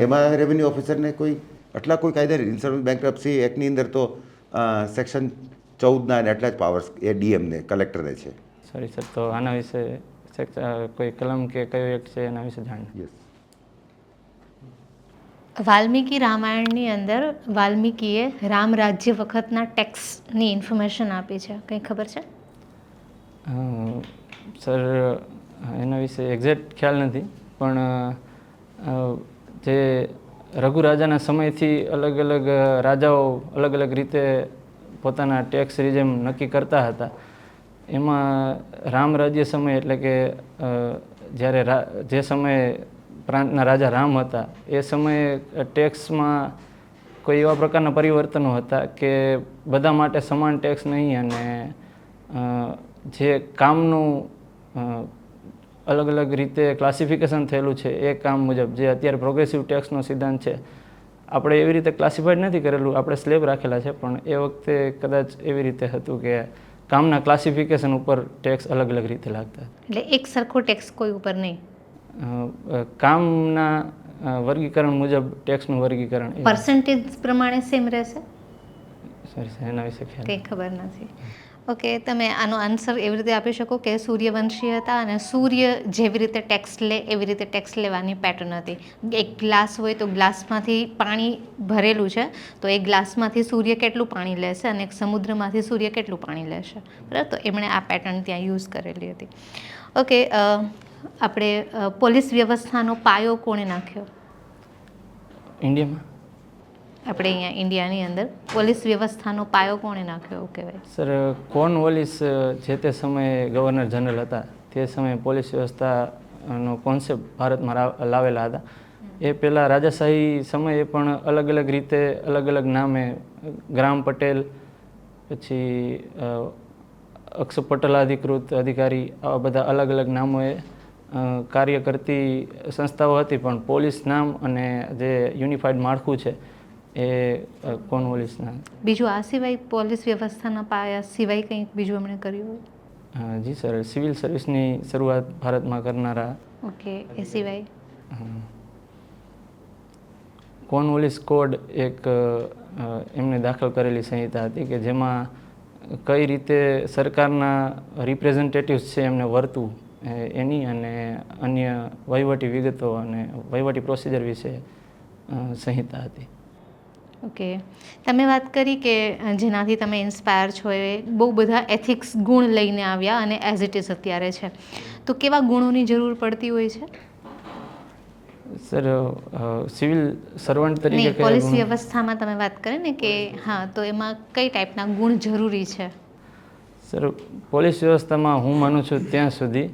એમાં રેવન્યુ ઓફિસરને કોઈ કાયદા ઇન્સ્યોરન્સ બેંકરપ્સી એક્ટની અંદર તો સેક્શન 14ના અને આટલા જ પાવર્સ એ ડીએમને કલેક્ટરને છે. સોરી સર, તો આના વિશે કોઈ કલમ કે કયો એક્ટ છે એના વિશે જાણ. યસ. વાલ્મીકી રામાયણની અંદર વાલ્મીકીએ રામ રાજ્ય વખતના ટેક્સની ઇન્ફોર્મેશન આપી છે, કંઈ ખબર છે? સર, એના વિશે એક્ઝેક્ટ ખ્યાલ નથી, પણ જે રઘુ રાજાના સમયથી અલગ અલગ રાજાઓ અલગ અલગ રીતે પોતાના ટેક્સ રિઝેમ નક્કી કરતા હતા. એમાં રામ રાજ્ય સમય એટલે કે જ્યારે જે સમયે પ્રાંતના રાજા રામ હતા એ સમયે ટેક્સમાં કોઈ એવા પ્રકારના પરિવર્તનો હતા કે બધા માટે સમાન ટેક્સ નહીં, અને જે કામનું અલગ અલગ રીતે ક્લાસિફિકેશન થયેલું છે એ કામ મુજબ, જે અત્યારે પ્રોગ્રેસિવ ટેક્સનો સિદ્ધાંત છે, આપણે એવી રીતે ક્લાસિફાઈડ નથી કરેલું, આપણે સ્લેબ રાખેલા છે, પણ એ વખતે કદાચ એવી રીતે હતું કે કામના ક્લાસિફિકેશન ઉપર ટેક્સ અલગ અલગ રીતે લાગતા. એટલે એક સરખો ટેક્સ કોઈ ઉપર નહીં, કામના વર્ગીકરણ મુજબ ટેક્સનું વર્ગીકરણ. પર્સન્ટેજ પ્રમાણે સેમ રહેશે? સોરી, એના વિશે ખ્યાલ કંઈ ખબર નથી. ઓકે, તમે આનો આન્સર એવી રીતે આપી શકો કે સૂર્યવંશી હતા અને સૂર્ય જેવી રીતે ટેક્સ લે એવી રીતે ટેક્સ લેવાની પેટર્ન હતી. એક ગ્લાસ હોય તો ગ્લાસમાંથી પાણી ભરેલું છે, તો એ ગ્લાસમાંથી સૂર્ય કેટલું પાણી લેશે અને એક સમુદ્રમાંથી સૂર્ય કેટલું પાણી લેશે, બરાબર? તો એમણે આ પેટર્ન ત્યાં યુઝ કરેલી હતી. ઓકે, આપણે પોલીસ વ્યવસ્થાનો પાયો કોણે નાખ્યો ઇન્ડિયામાં? આપણે અહીંયા ઇન્ડિયાની અંદર પોલીસ વ્યવસ્થાનો પાયો કોણે નાખ્યો એવું કહેવાય? સર, કોર્નવોલિસ જે તે સમયે ગવર્નર જનરલ હતા, તે સમયે પોલીસ વ્યવસ્થાનો કોન્સેપ્ટ ભારતમાં લાવેલા હતા. એ પહેલાં રાજાશાહી સમયે પણ અલગ અલગ રીતે અલગ અલગ નામે ગ્રામ પટેલ, પછી અક્ષપટલાધિકૃત અધિકારી, આવા બધા અલગ અલગ નામોએ કાર્ય કરતી સંસ્થાઓ હતી, પણ પોલીસ નામ અને જે યુનિફાઈડ માળખું છે એ કોર્નવોલિસના. બીજું આ સિવાય પોલીસ વ્યવસ્થાના પાયા સિવાય કંઈક બીજું એમણે કર્યું? જી સર, સિવિલ સર્વિસની શરૂઆત ભારતમાં કરનારા. ઓકે, એ સિવાય કોર્નવોલિસ કોડ એક એમને દાખલ કરેલી સંહિતા હતી કે જેમાં કઈ રીતે સરકારના રિપ્રેઝેન્ટેટિવ્સ છે એમને વર્તવું એની અને અન્ય વહીવટી વિગતો અને વહીવટી પ્રોસિજર વિશે સંહિતા હતી. ઓકે, તમે વાત કરી કે જેનાથી તમે ઇન્સ્પાયર છો એ બહુ બધા એથિક્સ ગુણ લઈને આવ્યા અને એઝ ઇટ ઇઝ અત્યારે છે, તો કેવા ગુણોની જરૂર પડતી હોય છે? સર સિવિલ સર્વન્ટ તરીકે નહીં, કયા પોલીસ ગુણ? વ્યવસ્થામાં તમે વાત કરી ને કે હા, તો એમાં કઈ ટાઈપના ગુણ જરૂરી છે? સર પોલીસ વ્યવસ્થામાં હું માનું છું ત્યાં સુધી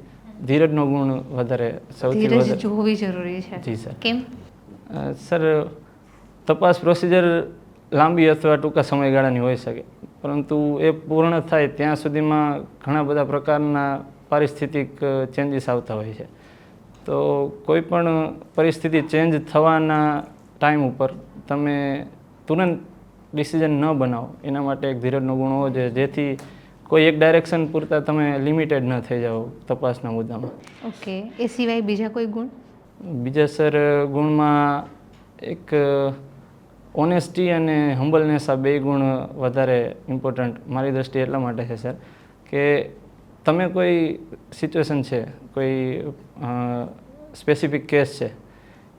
ધીરજનો ગુણ વધારે સૌથી ધીરજ વધારે. હોવી જરૂરી છે. જી સર. કેમ? સર તપાસ પ્રોસિજર લાંબી અથવા ટૂંકા સમયગાળાની હોઈ શકે, પરંતુ એ પૂર્ણ થાય ત્યાં સુધીમાં ઘણા બધા પ્રકારના પારિસ્થિતિક ચેન્જીસ આવતા હોય છે. તો કોઈ પણ પરિસ્થિતિ ચેન્જ થવાના ટાઈમ ઉપર તમે તુરંત ડિસિઝન ન બનાવો, એના માટે એક ધીરજનો ગુણ હોવો જોઈએ, જેથી કોઈ એક ડાયરેક્શન પૂરતા તમે લિમિટેડ ન થઈ જાઓ તપાસના મુદ્દામાં. ઓકે, એ સિવાય બીજા કોઈ ગુણ? બીજા સર ગુણમાં એક ઓનેસ્ટી અને હમ્બલનેસ, આ બે ગુણ વધારે ઇમ્પોર્ટન્ટ મારી દ્રષ્ટિએ એટલા માટે છે સર કે તમે કોઈ સિચ્યુએશન છે, કોઈ સ્પેસિફિક કેસ છે,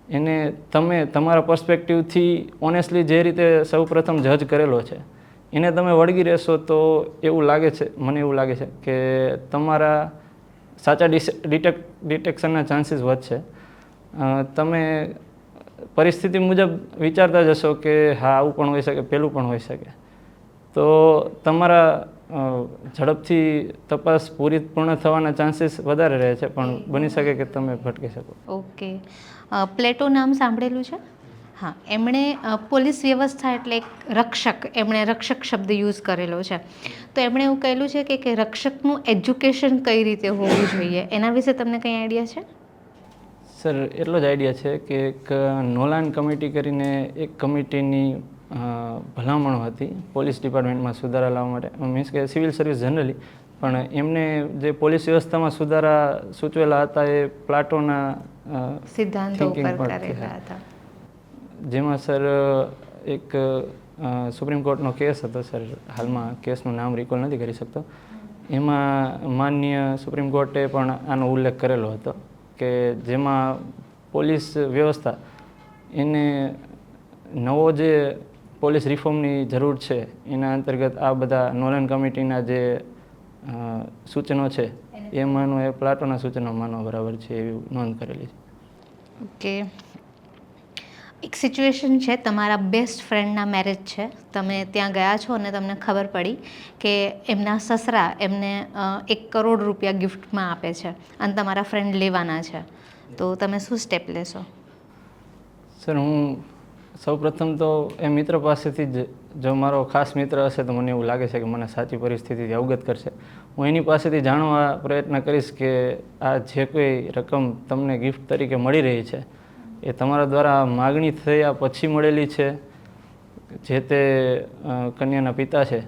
એને તમે તમારા પર્સપેક્ટિવથી ઓનેસ્ટલી જે રીતે સૌ પ્રથમ જજ કરેલો છે એને તમે વળગી રહેશો તો એવું લાગે છે, મને એવું લાગે છે કે તમારા સાચા ડિટેક્શનના ચાન્સીસ વધશે. તમે પરિસ્થિતિ મુજબ વિચારતા જશો કે હા આવું પણ હોઈ શકે, પેલું પણ હોઈ શકે, તો તમારા ઝડપથી તપાસ પૂર્ણ થવાના ચાન્સીસ વધારે રહે છે, પણ બની શકે કે તમે ભટકી શકો. ઓકે, પ્લેટો નામ સાંભળેલું છે? હા, એમણે પોલીસ વ્યવસ્થા એટલે એક રક્ષક, એમણે રક્ષક શબ્દ યુઝ કરેલો છે. તો એમણે એવું કહેલું છે કે રક્ષકનું એજ્યુકેશન કઈ રીતે હોવું જોઈએ, એના વિશે તમને કંઈ આઈડિયા છે? સર એટલો જ આઈડિયા છે કે એક નોલાન કમિટી કરીને એક કમિટીની ભલામણો હતી પોલીસ ડિપાર્ટમેન્ટમાં સુધારા લાવવા માટે, મીન્સ કે સિવિલ સર્વિસ જનરલી, પણ એમને જે પોલીસ વ્યવસ્થામાં સુધારા સૂચવેલા હતા એ પ્લાટોના સિદ્ધાંતો thinking ઉપર પરથી કરેલા હતા. જેમાં સર એક સુપ્રીમ કોર્ટનો કેસ હતો સર, હાલમાં કેસનું નામ રિકોલ નથી કરી શકતો, એમાં માનનીય સુપ્રીમ કોર્ટે પણ આનો ઉલ્લેખ કરેલો હતો કે જેમાં પોલીસ વ્યવસ્થા એને નવો જે પોલીસ રિફોર્મની જરૂર છે એના અંતર્ગત આ બધા નોલન કમિટીના જે સૂચનો છે એમાંનું એ પ્લાટોના સૂચનો માનવા બરાબર છે એવી નોંધ કરેલી છે. ઓકે, એક સિચ્યુએશન છે, તમારા બેસ્ટ ફ્રેન્ડના મેરેજ છે, તમે ત્યાં ગયા છો અને તમને ખબર પડી કે એમના સસરા એમને 1 કરોડ રૂપિયા ગિફ્ટમાં આપે છે અને તમારા ફ્રેન્ડ લેવાના છે, તો તમે શું સ્ટેપ લેશો? સર હું સૌપ્રથમ તો એ મિત્ર પાસેથી જ, જો મારો ખાસ મિત્ર હશે તો મને એવું લાગે છે કે મને સાચી પરિસ્થિતિથી અવગત કરશે, હું એની પાસેથી જાણવા પ્રયત્ન કરીશ કે આ જે કોઈ રકમ તમને ગિફ્ટ તરીકે મળી રહી છે એ તમારા દ્વારા માગણી થયા પછી મળેલી છે, જે તે કન્યાના પિતા છે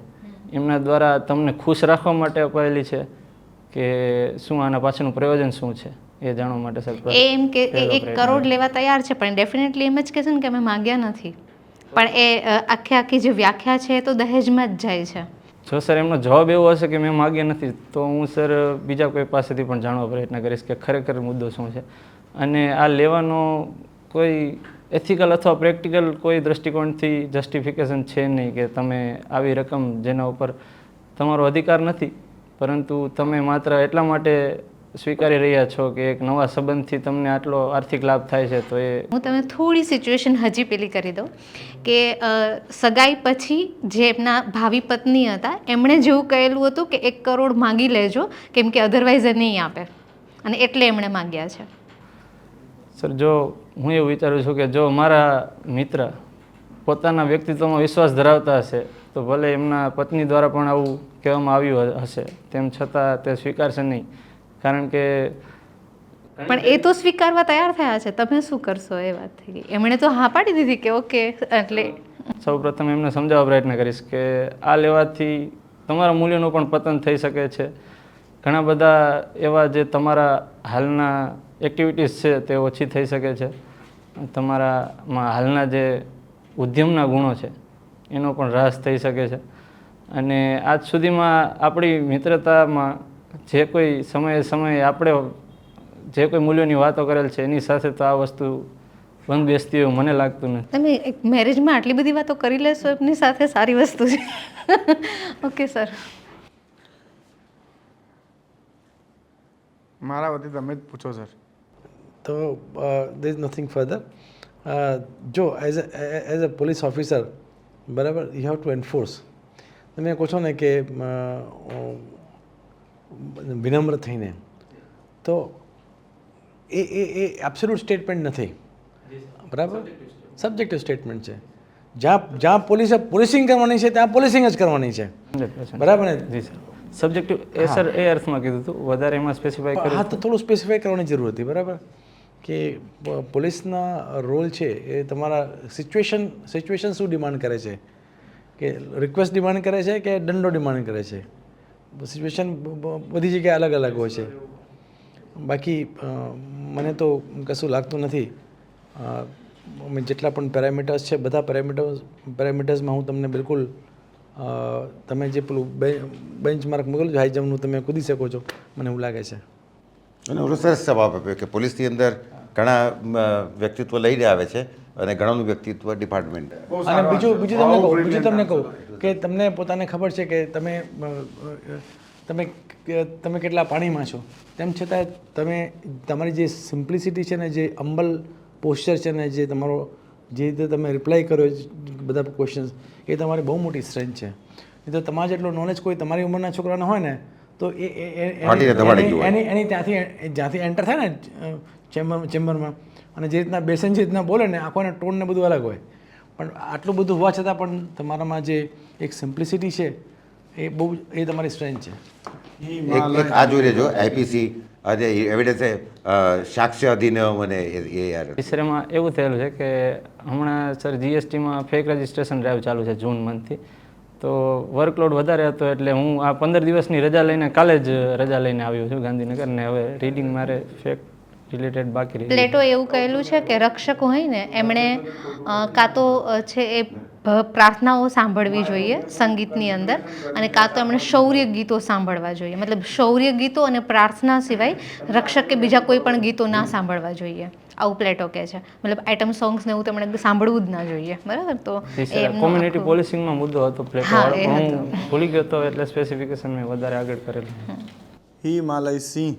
એમના દ્વારા તમને ખુશ રાખવા માટે અપાયેલી છે કે શું આના પાછળનું પ્રયોજન શું છે એ જાણવા માટે સર. એ એમ કે 1 કરોડ લેવા તૈયાર છે, પણ ડેફિનેટલી એમ જ કહેશે ને કે અમે માગ્યા નથી, પણ એ આખી જે વ્યાખ્યા છે એ તો દહેજમાં જ જાય છે. જો સર એમનો જવાબ એવો હશે કે મેં માગ્યા નથી, તો હું સર બીજા કોઈ પાસેથી પણ જાણવા પ્રયત્ન કરીશ કે ખરેખર મુદ્દો શું છે, અને આ લેવાનો કોઈ એથિકલ અથવા પ્રેક્ટિકલ કોઈ દૃષ્ટિકોણથી જસ્ટિફિકેશન છે નહીં કે તમે આવી રકમ જેના ઉપર તમારો અધિકાર નથી પરંતુ તમે માત્ર એટલા માટે સ્વીકારી રહ્યા છો કે એક નવા સંબંધથી તમને આટલો આર્થિક લાભ થાય છે, તો એ હું તમને થોડી સિચ્યુએશન હજી પેલી કરી દઉં કે સગાઈ પછી જે એમના ભાવિ પત્ની હતા એમણે જેવું કહેલું હતું કે 1 કરોડ માંગી લેજો કેમ કે અધરવાઇઝ એ નહીં આપે, અને એટલે એમણે માંગ્યા છે. સર જો હું એવું વિચારું છું કે જો મારા મિત્ર પોતાના વ્યક્તિત્વમાં વિશ્વાસ ધરાવતા હશે તો ભલે એમના પત્ની દ્વારા પણ આવું કહેવામાં આવ્યું હશે તેમ છતાં તે સ્વીકારશે નહીં, કારણ કે પણ એ તો સ્વીકારવા તૈયાર થયા છે, તમે શું કરશો એ વાત થઈ ગઈ. એમણે તો હા પાડી દીધી કે ઓકે, એટલે સૌ પ્રથમ એમને સમજાવવા પ્રયત્ન કરીશ કે આ લેવાથી તમારા મૂલ્યનું પણ પતન થઈ શકે છે, ઘણા બધા એવા જે તમારા હાલના એક્ટિવિટીઝ છે તે ઓછી થઈ શકે છે, તમારામાં હાલના જે ઉદ્યમના ગુણો છે એનો પણ હ્રાસ થઈ શકે છે, અને આજ સુધીમાં આપણી મિત્રતામાં જે કોઈ સમયે આપણે જે કોઈ મૂલ્યોની વાતો કરેલ છે એની સાથે તો આ વસ્તુ બંધ બેસતી એવું મને લાગતું નથી. તમે એક મેરેજમાં આટલી બધી વાતો કરી લેશો એમની સાથે સારી વસ્તુ છે. Okay sir. મારા વતી તમે જ પૂછો સર. તો there is nothing further. જો એઝ અ પોલીસ ઓફિસર બરાબર યુ હેવ ટુ એન્ફોર્સ. તમે કહો છો ને કે વિનમ્ર થઈને, તો એ એબ્સોલ્યુટ સ્ટેટમેન્ટ નથી બરાબર, સબ્જેક્ટિવ સ્ટેટમેન્ટ છે. જ્યાં પોલીસિંગ કરવાની છે ત્યાં પોલીસિંગ જ કરવાની છે 100%. બરાબર ને. જી સર. સબ્જેક્ટિવ એ સર એ અર્થમાં કીધું હતું, વધારે એમાં સ્પેસિફાઈ કર્યું. હા, તો થોડું સ્પેસિફાઈ કરવાની જરૂર હતી બરાબર, કે પોલીસના રોલ છે એ તમારા સિચ્યુએશન શું ડિમાન્ડ કરે છે, કે રિક્વેસ્ટ ડિમાન્ડ કરે છે કે દંડો ડિમાન્ડ કરે છે. સિચ્યુએશન બધી જગ્યાએ અલગ અલગ હોય છે. બાકી મને તો કશું લાગતું નથી. જેટલા પણ પેરામીટર્સ છે બધા પેરામીટર્સમાં હું તમને બિલકુલ તમે જે પેલું બેન્ચમાર્ક મોકલ્યું છે હાઈ જમ્પનું, તમે કૂદી શકો છો મને એવું લાગે છે. અને ઓલો સરસ જવાબ આપ્યો કે પોલીસની અંદર ઘણા વ્યક્તિત્વ લઈને આવે છે અને ઘણાનું વ્યક્તિત્વ ડિપાર્ટમેન્ટ. અને બીજું તમને કહું કે તમને પોતાને ખબર છે કે તમે કેટલા પાણીમાં છો, તેમ છતાં તમારી જે સિમ્પ્લિસિટી છે ને, જે અંબલ પોસ્ચર છે ને, જે તમારો જે રીતે તમે રિપ્લાય કર્યો બધા ક્વેશ્ચન્સ, એ તમારી બહુ મોટી સ્ટ્રેન્થ છે. નહીં તો તમારા જેટલો નોલેજ કોઈ તમારી ઉંમરના છોકરાને હોય ને તો એની જ્યાંથી એન્ટર થાય ને ચેમ્બરમાં અને જે રીતના બેસન જે રીતના બોલે ને, આંખોને ટોન ને બધું અલગ હોય. પણ આટલું બધું હોવા છતાં પણ તમારામાં જે એક સિમ્પ્લિસિટી છે એ તમારી સ્ટ્રેન્થ છે. એક આ જોઈ લેજો આઈપીસી આજે એવિડન્સ સાક્ષ્ય અધિનિયમ અને એ યાર સર એમાં એવું થયેલું છે કે હમણાં સર જીએસટીમાં ફેક રજિસ્ટ્રેશન ડ્રાઈવ ચાલુ છે જૂન મંથથી, તો વર્કલોડ વધારે હતો એટલે હું આ 15 દિવસની રજા લઈને કાલે જ રજા લઈને આવ્યો છું ગાંધીનગર, ને હવે રીડિંગ મારે ફેક રિલેટેડ બાકી રહી. પ્લેટો એવું કહેલું છે કે રક્ષક હોય ને એમણે કાં તો છે એ પ્રાર્થનાઓ સાંભળવી જોઈએ સંગીતની અંદર, અને કાં તો એમણે શૌર્ય ગીતો સાંભળવા જોઈએ. મતલબ શૌર્ય ગીતો અને પ્રાર્થના સિવાય રક્ષકે બીજા કોઈ પણ ગીતો ના સાંભળવા જોઈએ, આવું પ્લેટો કહે છે. મતલબ આઇટમ સોંગ્સ ને એવું તેમણે સાંભળવું જ ના જોઈએ બરાબર. તો કોમ્યુનિટી પોલીસિંગમાં મુદ્દો હતો પ્લેટો, હું ભૂલી ગયો હતો એટલે સ્પેસિફિકેશન મેં વધારે આગળ કરેલું. હિમાલય સિંહ,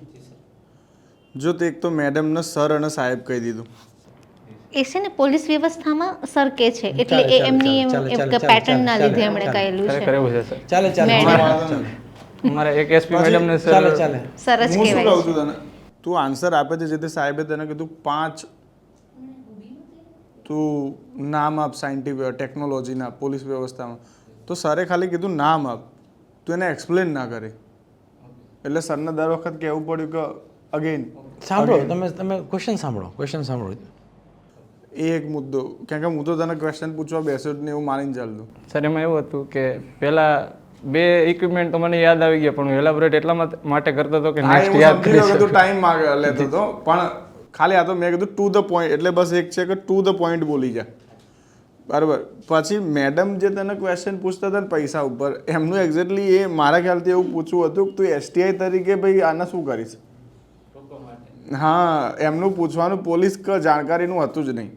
જો તે એક તો મેડમને સર અને સાહેબ કહી દીધું. એ છે ને પોલીસ વ્યવસ્થામાં સર કે છે એટલે એ એમની પેટર્નના લીધે એમણે કહેલું છે. એવું છે સર. ચાલે અમારા એક એસપી મેડમને સર સરસ હું શું કહેવાય કહું છું તને, તું આન્સર આપે છે જે તે સાહેબે તને કીધું 5 તું નામ આપ સાયન્ટિફિક ટેકનોલોજીના પોલીસ વ્યવસ્થામાં, તો સરે ખાલી કીધું નામ આપ, તું એને એક્સપ્લેન ના કરી, એટલે સરને દર વખત કહેવું પડ્યું કે અગેન સાંભળો, તમે ક્વેશ્ચન સાંભળો. એ એક મુદ્દો, કારણ કે હું તો તને ક્વેશ્ચન પૂછવા બેસ્યો જ નહીં એવું માનીને ચાલતું. સર એમાં એવું હતું કે પહેલાં 2 ઇક્વિપમેન્ટ તો મને યાદ આવી ગયા, પણ હું એલાબોરેટ એટલા માટે કરતો હતો કે નેક્સ્ટ યાદ કરી શકું. તું ટાઈમ લેતો હતો, પણ ખાલી આ તો મેં કીધું ટુ ધ પોઈન્ટ, એટલે બસ એક છે કે ટુ ધ પોઈન્ટ બોલી જા બરાબર. પછી મેડમ જે તને ક્વેશ્ચન પૂછતા હતા ને પૈસા ઉપર, એમનું એક્ઝેક્ટલી એ મારા ખ્યાલથી એવું પૂછવું હતું કે તું એસટીઆઈ તરીકે ભાઈ આને શું કરીશ. હા, એમનું પૂછવાનું પોલીસ જાણકારીનું હતું જ નહીં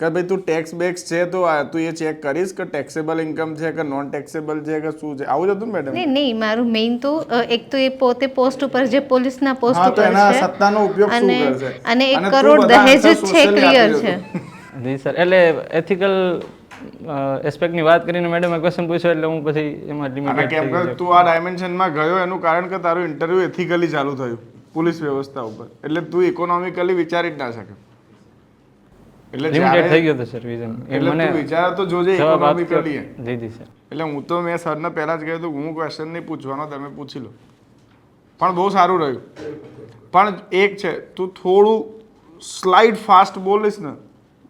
કે ભાઈ તું ટેક્સ બેક્સ છે તો તું એ ચેક કરીશ કે ટેક્સેબલ ઇન્કમ છે કે નોન ટેક્સેબલ છે કે શું છે, આવું જ હતું ને મેડમ. નહીં, મારું મેઇન તો એક તો એ પોતે પોસ્ટ ઉપર જે પોલીસના પોસ્ટ હા, તો ઉપર એના છે સત્તાનો ઉપયોગ શું કરશે, અને 1 તું કરોડ બધા દહેજ જ answer છે, socially ક્લિયર આપી છે. દેતો. જી સર, એટલે એથિકલ એસ્પેક્ટની વાત કરીને મેડમે ક્વેશ્ચન પૂછ્યો એટલે હું પછી એમાં અને લિમિટેડ કેમ થઈ કે ગયો. તું આ ડાયમેન્શનમાં ગયો એનું કારણ કે તારું ઇન્ટરવ્યુ એથિકલી ચાલુ થયું પોલીસ વ્યવસ્થા ઉપર, એટલે તું ઇકોનોમિકલી વિચારી જ ના શકે. એટલે લિમિટેડ થઈ ગયો હતો સર વિઝન. એટલે તું વિચાર તો જોજે ઇકોનોમિકલી. જી જી સર. એટલે હું તો મેં સરને પહેલાં જ કહ્યું હતું હું ક્વેશ્ચન નહીં પૂછવાનો, તમે પૂછી લો. પણ બહુ સારું રહ્યું. પણ એક છે, તું થોડું સ્લાઇડ ફાસ્ટ બોલીશ ને,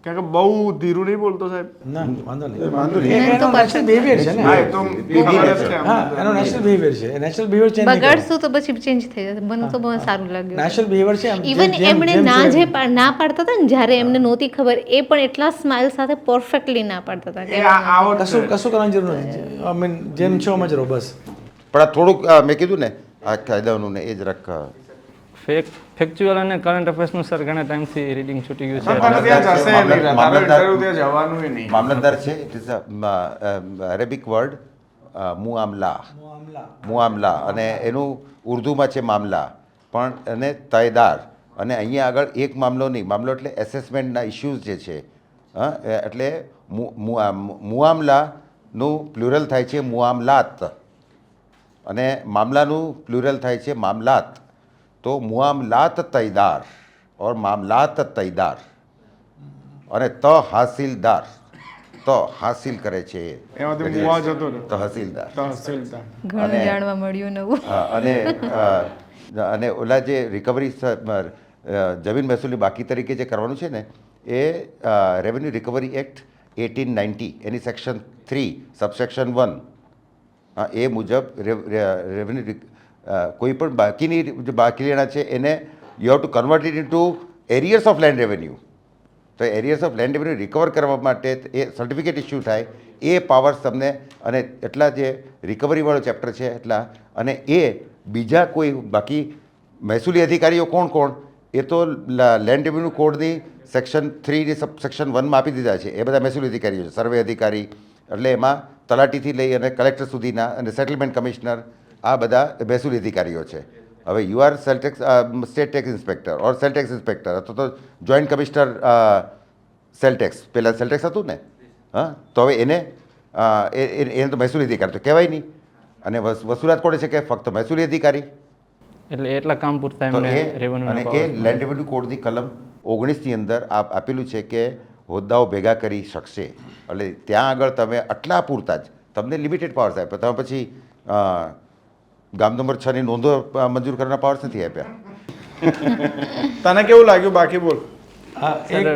કારણ કે બહુ ધીરું નહીં બોલતો સાહેબ. ના વાંધો નહીં, એનો નેચરલ બિહેવિયર છે ને. હા, એ તો ખબર જ છે. હા, એનો નેચરલ બિહેવિયર છે. નેચરલ બિહેવિયર ચેન્જ નહીં કરે. બગાડશું તો પછી ચેન્જ થઈ જશે. મને તો બહુ સારું લાગ્યું. નેચરલ બિહેવિયર છે. ઇવન એમણે ના પાડતા હતા ને જ્યારે એમને નહોતી ખબર, એ પણ એટલા સ્માઇલ સાથે પરફેક્ટલી ના પાડતા હતા એ આવો જ છે. કશું કરવાની જરૂર નથી. આઈ મીન જેમ છો એમ જ રહો બસ. પણ આ થોડુંક મેં કીધું ને આ કાયદાઓનું ને એ જ રખ ફેક્ચ્યુઅલ અને કરંટ અફેર્સનું સર ઘણા ટાઈમથી રીડિંગ છૂટી ગયું છે પણ ત્યાં જશે નહીં, તારો મામલતદાર- interview ત્યાં જવાનું નહીં. મામલતદાર છે ઇટ ઇઝ અરેબિક વર્ડ મુઆમલા અને એનું ઉર્દુમાં છે મામલા પણ અને તયદાર અને અહીંયા આગળ એક મામલો નહીં, મામલો એટલે એસેસમેન્ટના ઇશ્યુઝ જે છે એટલે મુઆમલાનું પ્લુરલ થાય છે મુઆમલાત અને મામલાનું પ્લુરલ થાય છે મામલાત. તો મુઆમલાત તયદાર ઓર મામલાત તયદાર અને હાસિલદાર હાસિલ કરે છે એમાંથી મુવા જતો રહ્યો. તહસીલદાર તહસીલદાર. ઘણું અને- જાણવા મળ્યું નવું. અને ઓલા જે રિકવરી જમીન મહેસૂલની બાકી તરીકે જે કરવાનું છે ને એ રેવન્યુ રિકવરી એક્ટ 1890 એની સેક્શન 3 સબસેક્શન 1 એ મુજબ રેવન્યુ કોઈ પણ બાકીની જે બાકી લેણા છે એને you have to convert it into arrears of land revenue. તો arrears of land revenue recover કરવા માટે એ સર્ટિફિકેટ ઇસ્યુ થાય એ પાવર્સ તમને અને એટલા જે રિકવરીવાળો ચેપ્ટર છે એટલા અને એ બીજા કોઈ બાકી મહેસૂલી અધિકારીઓ કોણ એ તો લેન્ડ રેવન્યુ કોડની સેક્શન 3 સબસેક્શન 1માં આપી દીધા છે. એ બધા મહેસૂલી અધિકારીઓ છે, સર્વે અધિકારી એટલે એમાં તલાટીથી લઈ અને કલેક્ટર સુધીના અને સેટલમેન્ટ કમિશનર આ બધા મહેસૂલી અધિકારીઓ છે. હવે you are cell tax state tax inspector or cell tax inspector અથવા તો જોઈન્ટ કમિશનર સેલ ટેક્સ, પહેલાં સેલ ટેક્સ હતું ને તો હવે એને તો મહેસૂલી અધિકારી તો કહેવાય નહીં અને વસૂલાત કોણે છે કે ફક્ત મહેસૂલી અધિકારી. એટલે એટલા કામ પૂરતા તો એમને અને રેવન્યુ એ લેન્ડ રેવન્યુ કોડની કલમ 19ની અંદર આપેલું છે કે હોદ્દાઓ ભેગા કરી શકશે. એટલે ત્યાં આગળ તમે આટલા પૂરતા જ તમને લિમિટેડ પાવર્સ આપ્યા, તમે પછી ગામ નંબર 6 ની નોંધો મંજૂર કરવાના પાવર્સ નથી આપ્યા. તને કેવું લાગ્યું બાકી બોલ? એક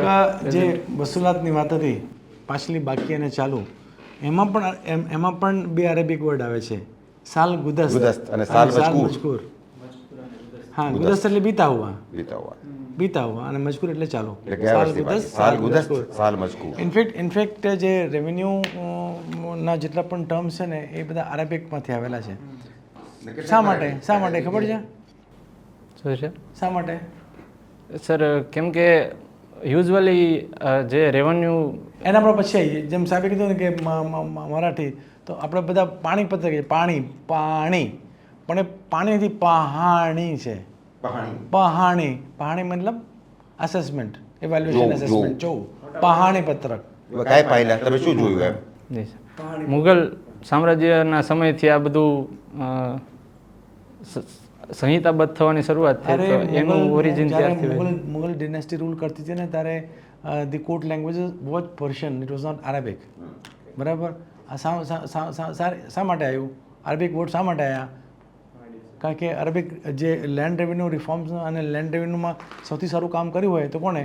જે વસૂલાતની વાત હતી પાછલી બાકી અને ચાલુ એમાં પણ બે અરેબિક વર્ડ આવે છે, સાલ ગુદસ્ત ગુદસ્ત અને સાલ મજકૂર. મજકૂર. હા, ગુદસ્ત એટલે બીતા હુઆ અને મજકૂર એટલે ચાલુ. એટલે ગયા વર્ષની બાકી. સાલ ગુદસ્ત સાલ મજકૂર. ઇનફેક્ટ જે રેવન્યુ ના જેટલા પણ ટર્મ્સ છે ને એ બધા અરેબિકમાંથી આવેલા છે. શા માટે ખબર છે? શું છે શા માટે? સર કેમ કે યુઝ્યુઅલી જે રેવન્યુ એના પર પછી આવીએ. જેમ સાહેબે કીધું ને કે મરાઠી તો આપણે બધા પાણી પત્ર કહીએ, પાણી પણ એ પાણી નથી, પહાણી છે. પહાણી મતલબ અસેસમેન્ટ, ઇવેલ્યુએશન અસેસમેન્ટ. પહાણી પત્રક. કાંઈ પાયલા તમે શું જોયું એમ? જી સર. મુગલ સામ્રાજ્યના સમયથી આ બધું સંહિતાબદ્ધ થવાની શરૂઆત થઈ તો એનું ઓરિજિન ત્યારથી હોય. મુગલ ડિનેસ્ટી રૂલ કરતી હતી ને ત્યારે the court language was Persian, it was not Arabic. બરાબર? આ શા માટે આવ્યું અરેબિક વર્ડ? શા માટે આવ્યા? કારણ કે અરેબિક જે લેન્ડ રેવન્યુ રિફોર્મ્સ અને લેન્ડ રેવન્યુમાં સૌથી સારું કામ કર્યું હોય તો કોણે?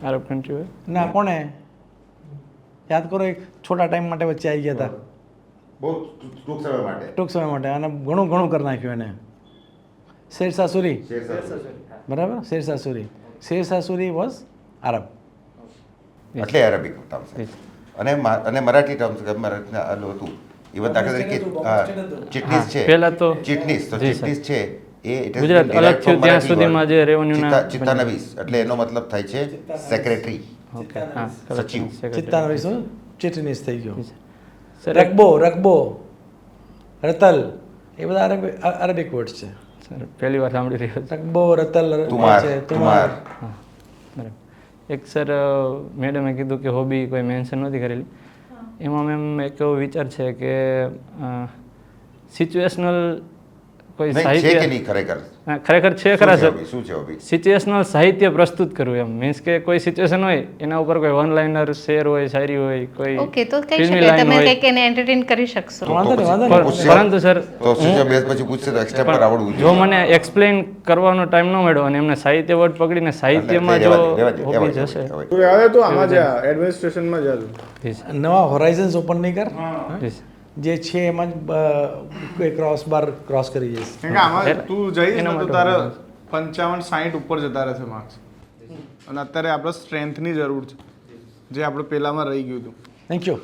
આરબ કન્ટ્રી હોય ના, કોણે? યાદ કરો, એક છોટા ટાઈમ માટે વચ્ચે આવી ગયા હતા, બહુ ટૂંક સમય માટે. ટૂંક સમય માટે, અને ઘણું કરી નાખ્યું એને. શેરશાહ સૂરી. બરાબર? શેરશાહ સૂરી વોઝ અરબ. એટલે અરેબિક ટર્મ્સ અને મરાઠી ટર્મ્સ હતું. ઇવન દાખલા તરીકે ચીટનીસ છે, પહેલા તો ચીટનીસ છે એ ગુજરાત અલગ થયું ત્યાં સુધીમાં જે રેવન્યુના ચિત્તાનવીસ એટલે એનો મતલબ થાય છે સેક્રેટરી, ઓકે હા સચિવ. ચિત્તાનવીસ ચિટનીસ થઈ ગયો. સર રકબો, રતલ એ બધા અરેબિક વર્ડ્સ છે. સર પહેલી વાર સાંભળી રહ્યો છું. રકબો, રતલ તુમાર. હા બરાબર. એક સર મેડમે કીધું કે હોબી કોઈ મેન્શન નથી કરેલી, એમાં મેમ એક એવો વિચાર છે કે સિચ્યુએશનલ કોઈ નહીં, છે કે સાહિત્ય નહીં ખરેખર? હા, ખરેખર છે ખરા સર. શું છે હોબી? સિચ્યુએશનલ સાહિત્ય પ્રસ્તુત કરવું એમ મીન્સ કે કોઈ સિચ્યુએશન હોય એના ઉપર કોઈ વન લાઇનર શેર હોય, શાયરી હોય, કોઈ ઓકે, તો કહી ફિલ્મી શકાય લાઈન તમે હોય. કંઈક એને એન્ટરટેન કરી શકશો. વાંધો નહીં. પરંતુ સર તો શું બેસ પછી પૂછશે તો એક્સ્ટ્રા પર આવડવું જો મને એક્સપ્લેન કરવાનો ટાઈમ ન મળ્યો અને એમને સાહિત્ય વર્ડ પકડીને સાહિત્યમાં જો હોબી જશે તું યાદ તું આમાં જા એડમિનિસ્ટ્રેશનમાં જા તું. નવા હોરાઇઝન્સ ઓપન નહીં કર. Yes. જે છે એમાં જ કોઈ ક્રોસ કરી જઈશ. કેમ કે આમાં તું જઈશ ને તો તારે 55-60 ઉપર જતા રહેશે માર્ક્સ. અને અત્યારે આપણે સ્ટ્રેન્થની જરૂર છે જે આપણે પહેલામાં રહી ગયું હતું. Thank you.